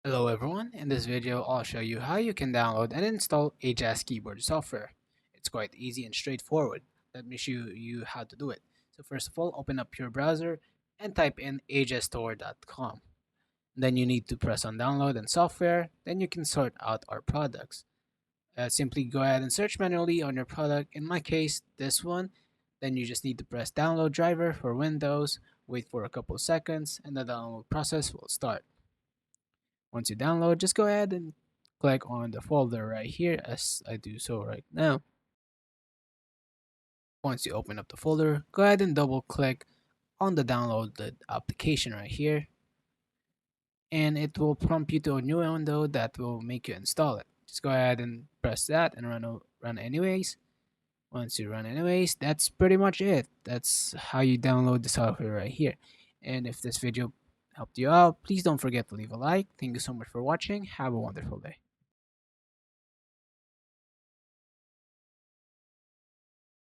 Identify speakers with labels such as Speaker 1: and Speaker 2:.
Speaker 1: Hello everyone, in this video I'll show you how you can download and install Ajazz keyboard software. It's quite easy and straightforward. Let me show you how to do it. So first of all, open up your browser and type in ajazzstore.com. Then you need to press on download and software, then you can sort out our products. Simply go ahead and search manually on your product, in my case this one. Then you just need to press download driver for Windows, wait for a couple seconds, and the download process will start. Once you download, just go ahead and click on the folder right here as I do so right now. Once you open up the folder, go ahead and double click on the downloaded application right here, and it will prompt you to a new window that will make you install it. Just go ahead and press that and run anyways. Once you run anyways, that's pretty much it. That's how you download the software right here. And if this video helped you out, please don't forget to leave a like. Thank you so much for watching. Have a wonderful day.